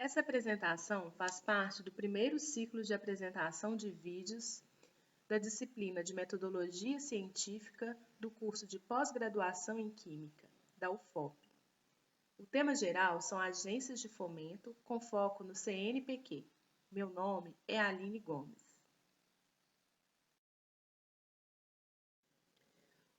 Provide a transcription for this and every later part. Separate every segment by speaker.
Speaker 1: Essa apresentação faz parte do primeiro ciclo de apresentação de vídeos da disciplina de Metodologia Científica do curso de Pós-Graduação em Química, da UFOP. O tema geral são agências de fomento com foco no CNPq. Meu nome é Aline Gomes.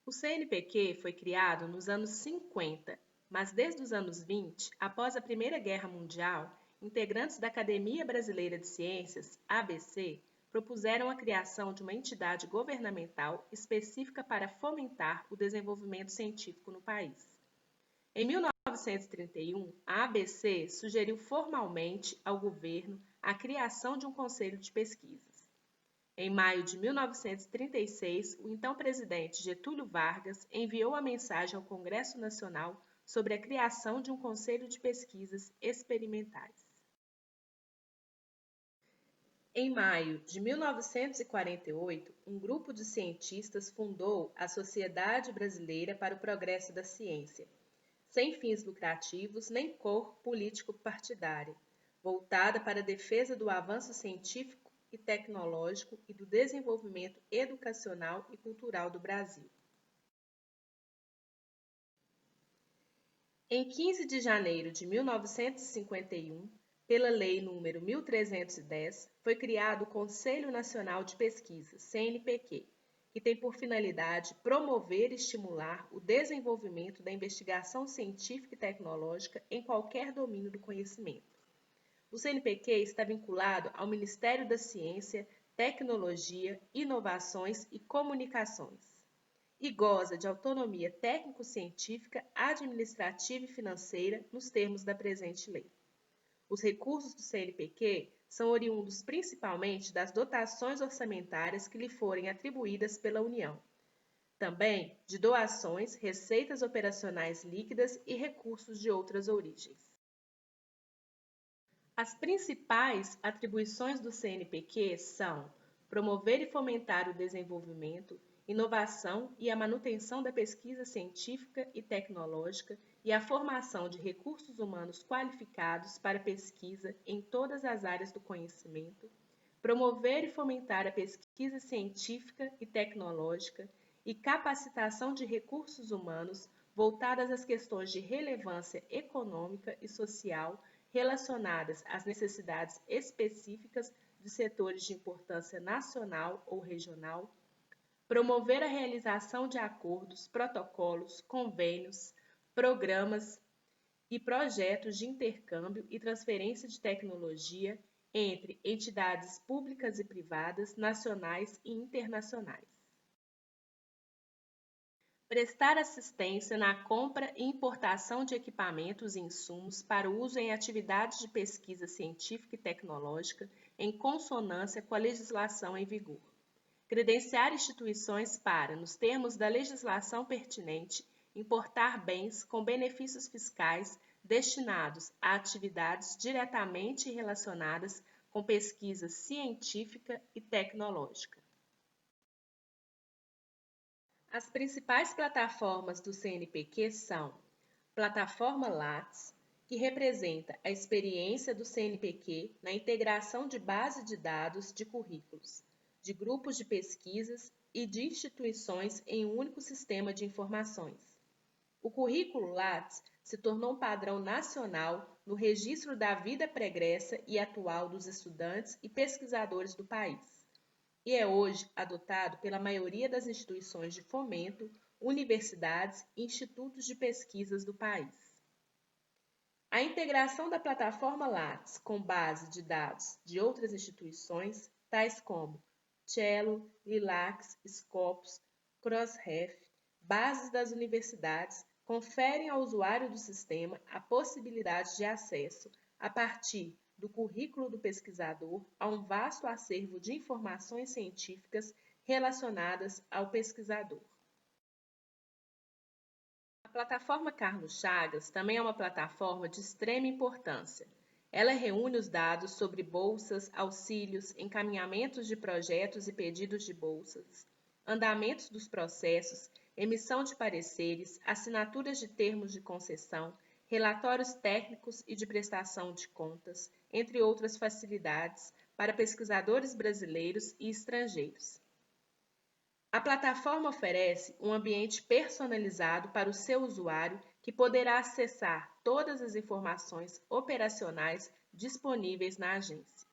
Speaker 1: O CNPq foi criado nos anos 50, mas desde os anos 20, após a Primeira Guerra Mundial, integrantes da Academia Brasileira de Ciências, ABC, propuseram a criação de uma entidade governamental específica para fomentar o desenvolvimento científico no país. Em 1931, a ABC sugeriu formalmente ao governo a criação de um conselho de pesquisas. Em maio de 1936, o então presidente Getúlio Vargas enviou a mensagem ao Congresso Nacional sobre a criação de um conselho de pesquisas experimentais. Em maio de 1948, um grupo de cientistas fundou a Sociedade Brasileira para o Progresso da Ciência, sem fins lucrativos nem cor político-partidária, voltada para a defesa do avanço científico e tecnológico e do desenvolvimento educacional e cultural do Brasil. Em 15 de janeiro de 1951, pela Lei nº 1310, foi criado o Conselho Nacional de Pesquisa, CNPq, que tem por finalidade promover e estimular o desenvolvimento da investigação científica e tecnológica em qualquer domínio do conhecimento. O CNPq está vinculado ao Ministério da Ciência, Tecnologia, Inovações e Comunicações e goza de autonomia técnico-científica, administrativa e financeira nos termos da presente lei. Os recursos do CNPq são oriundos principalmente das dotações orçamentárias que lhe forem atribuídas pela União, também de doações, receitas operacionais líquidas e recursos de outras origens. As principais atribuições do CNPq são promover e fomentar o desenvolvimento, inovação e a manutenção da pesquisa científica e tecnológica e a formação de recursos humanos qualificados para pesquisa em todas as áreas do conhecimento, promover e fomentar a pesquisa científica e tecnológica e capacitação de recursos humanos voltadas às questões de relevância econômica e social relacionadas às necessidades específicas de setores de importância nacional ou regional, promover a realização de acordos, protocolos, convênios, programas e projetos de intercâmbio e transferência de tecnologia entre entidades públicas e privadas, nacionais e internacionais. Prestar assistência na compra e importação de equipamentos e insumos para uso em atividades de pesquisa científica e tecnológica em consonância com a legislação em vigor. Credenciar instituições para, nos termos da legislação pertinente, importar bens com benefícios fiscais destinados a atividades diretamente relacionadas com pesquisa científica e tecnológica. As principais plataformas do CNPq são Plataforma Lattes, que representa a experiência do CNPq na integração de base de dados de currículos, de grupos de pesquisas e de instituições em um único sistema de informações. O currículo Lattes se tornou um padrão nacional no registro da vida pregressa e atual dos estudantes e pesquisadores do país, e é hoje adotado pela maioria das instituições de fomento, universidades e institutos de pesquisas do país. A integração da plataforma Lattes com base de dados de outras instituições, tais como Cello, Lilacs, Scopus, Crossref, bases das universidades, conferem ao usuário do sistema a possibilidade de acesso, a partir do currículo do pesquisador, a um vasto acervo de informações científicas relacionadas ao pesquisador. A plataforma Carlos Chagas também é uma plataforma de extrema importância. Ela reúne os dados sobre bolsas, auxílios, encaminhamentos de projetos e pedidos de bolsas, andamentos dos processos, emissão de pareceres, assinaturas de termos de concessão, relatórios técnicos e de prestação de contas, entre outras facilidades para pesquisadores brasileiros e estrangeiros. A plataforma oferece um ambiente personalizado para o seu usuário que poderá acessar todas as informações operacionais disponíveis na agência.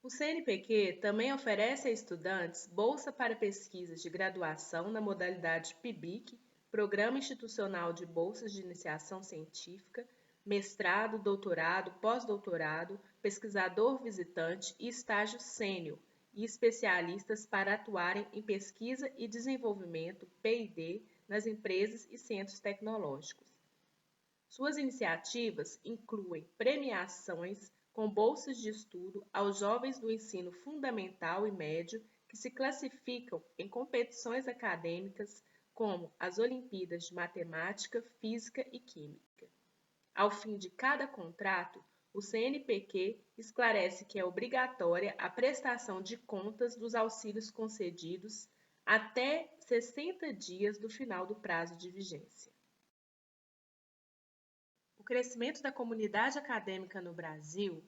Speaker 1: O CNPq também oferece a estudantes bolsa para pesquisas de graduação na modalidade PIBIC, Programa Institucional de Bolsas de Iniciação Científica, mestrado, doutorado, pós-doutorado, pesquisador visitante e estágio sênior, e especialistas para atuarem em pesquisa e desenvolvimento P&D nas empresas e centros tecnológicos. Suas iniciativas incluem premiações com bolsas de estudo aos jovens do ensino fundamental e médio que se classificam em competições acadêmicas como as Olimpíadas de Matemática, Física e Química. Ao fim de cada contrato, o CNPq esclarece que é obrigatória a prestação de contas dos auxílios concedidos até 60 dias do final do prazo de vigência. O crescimento da comunidade acadêmica no Brasil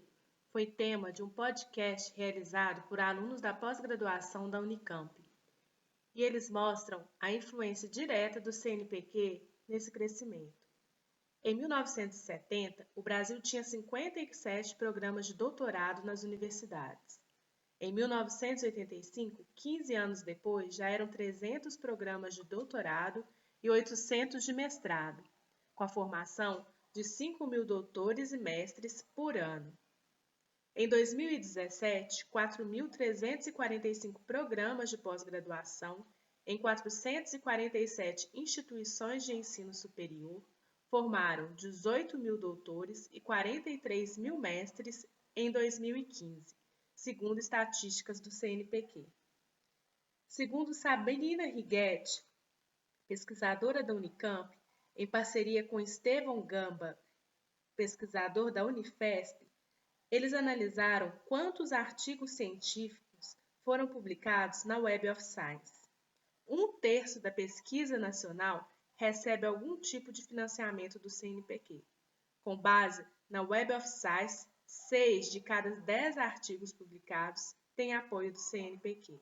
Speaker 1: foi tema de um podcast realizado por alunos da pós-graduação da Unicamp. E eles mostram a influência direta do CNPq nesse crescimento. Em 1970, o Brasil tinha 57 programas de doutorado nas universidades. Em 1985, 15 anos depois, já eram 300 programas de doutorado e 800 de mestrado, com a formação de 5.000 doutores e mestres por ano. Em 2017, 4.345 programas de pós-graduação em 447 instituições de ensino superior formaram 18.000 doutores e 43.000 mestres em 2015, segundo estatísticas do CNPq. Segundo Sabrina Righetti, pesquisadora da Unicamp, em parceria com Estevão Gamba, pesquisador da Unifesp, eles analisaram quantos artigos científicos foram publicados na Web of Science. 1/3 da pesquisa nacional recebe algum tipo de financiamento do CNPq. Com base na Web of Science, 6 de cada 10 artigos publicados têm apoio do CNPq.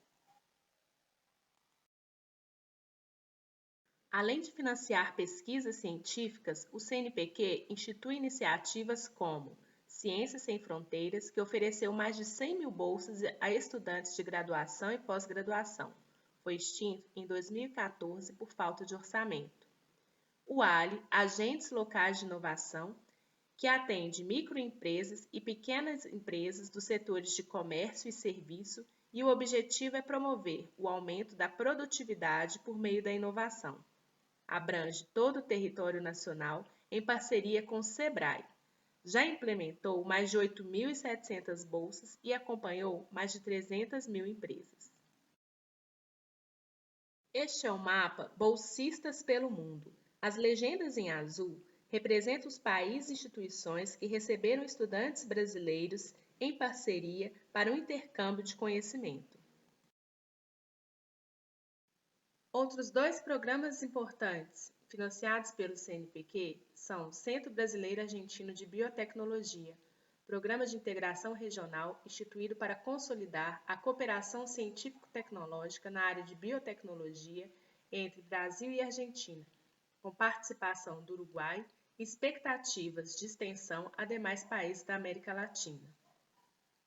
Speaker 1: Além de financiar pesquisas científicas, o CNPq institui iniciativas como Ciências Sem Fronteiras, que ofereceu mais de 100.000 bolsas a estudantes de graduação e pós-graduação. Foi extinto em 2014 por falta de orçamento. O ALI, Agentes Locais de Inovação, que atende microempresas e pequenas empresas dos setores de comércio e serviço, e o objetivo é promover o aumento da produtividade por meio da inovação. Abrange todo o território nacional em parceria com o SEBRAE. Já implementou mais de 8.700 bolsas e acompanhou mais de 300.000 empresas. Este é o mapa Bolsistas pelo Mundo. As legendas em azul representam os países e instituições que receberam estudantes brasileiros em parceria para o intercâmbio de conhecimento. Outros 2 programas importantes financiados pelo CNPq são o Centro Brasileiro Argentino de Biotecnologia, programa de integração regional instituído para consolidar a cooperação científico-tecnológica na área de biotecnologia entre Brasil e Argentina, com participação do Uruguai e expectativas de extensão a demais países da América Latina.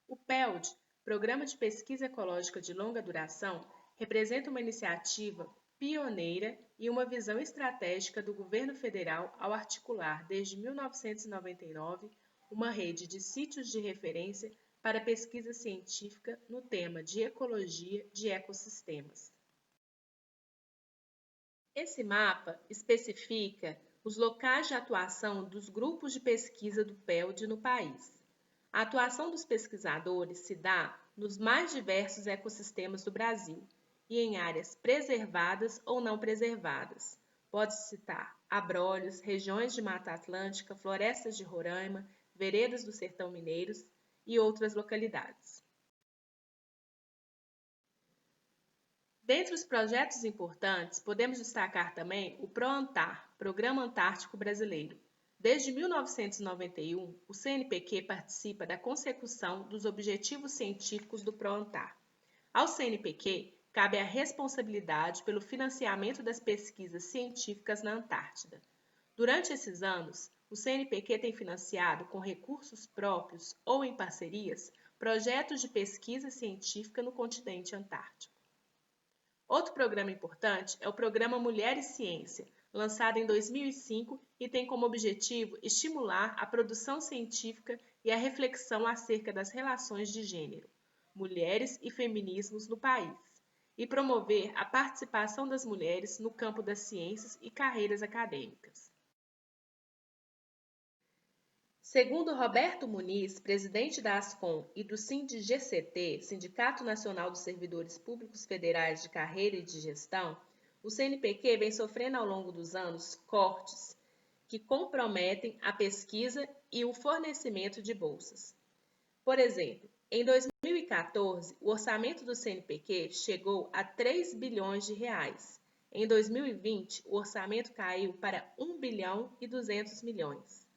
Speaker 1: O PELD, Programa de Pesquisa Ecológica de Longa Duração, representa uma iniciativa pioneira e uma visão estratégica do governo federal ao articular, desde 1999, uma rede de sítios de referência para pesquisa científica no tema de ecologia de ecossistemas. Esse mapa especifica os locais de atuação dos grupos de pesquisa do PELD no país. A atuação dos pesquisadores se dá nos mais diversos ecossistemas do Brasil e em áreas preservadas ou não preservadas. Pode-se citar abrolhos, regiões de Mata Atlântica, florestas de Roraima, veredas do Sertão Mineiros e outras localidades. Dentre os projetos importantes, podemos destacar também o PROANTAR, Programa Antártico Brasileiro. Desde 1991, o CNPq participa da consecução dos objetivos científicos do PROANTAR. Ao CNPq, cabe a responsabilidade pelo financiamento das pesquisas científicas na Antártida. Durante esses anos, o CNPq tem financiado, com recursos próprios ou em parcerias, projetos de pesquisa científica no continente antártico. Outro programa importante é o Programa Mulher e Ciência, lançado em 2005 e tem como objetivo estimular a produção científica e a reflexão acerca das relações de gênero, mulheres e feminismos no país, e promover a participação das mulheres no campo das ciências e carreiras acadêmicas. Segundo Roberto Muniz, presidente da Ascom e do SINDIGCT, Sindicato Nacional dos Servidores Públicos Federais de Carreira e de Gestão, o CNPq vem sofrendo ao longo dos anos cortes que comprometem a pesquisa e o fornecimento de bolsas. Por exemplo, em 2014, o orçamento do CNPq chegou a 3 bilhões de reais. Em 2020, o orçamento caiu para 1 bilhão e 200 milhões.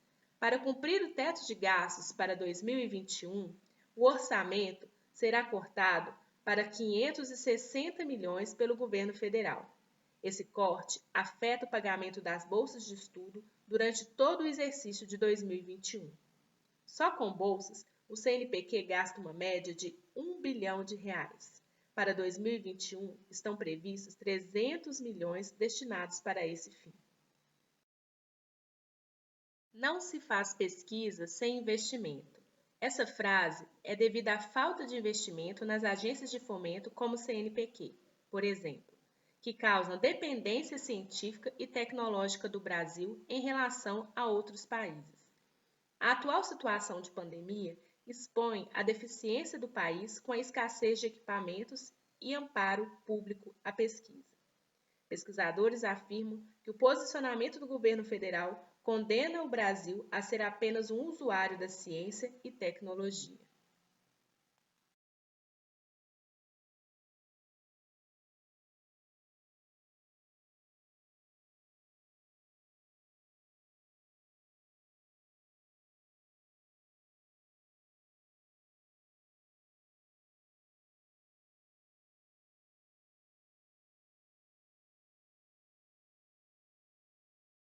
Speaker 1: Para cumprir o teto de gastos para 2021, o orçamento será cortado para 560 milhões pelo governo federal. Esse corte afeta o pagamento das bolsas de estudo durante todo o exercício de 2021. Só com bolsas, o CNPq gasta uma média de 1 bilhão de reais. Para 2021, estão previstos 300 milhões destinados para esse fim. Não se faz pesquisa sem investimento. Essa frase é devido à falta de investimento nas agências de fomento como o CNPq, por exemplo, que causam dependência científica e tecnológica do Brasil em relação a outros países. A atual situação de pandemia expõe a deficiência do país com a escassez de equipamentos e amparo público à pesquisa. Pesquisadores afirmam que o posicionamento do governo federal condena o Brasil a ser apenas um usuário da ciência e tecnologia.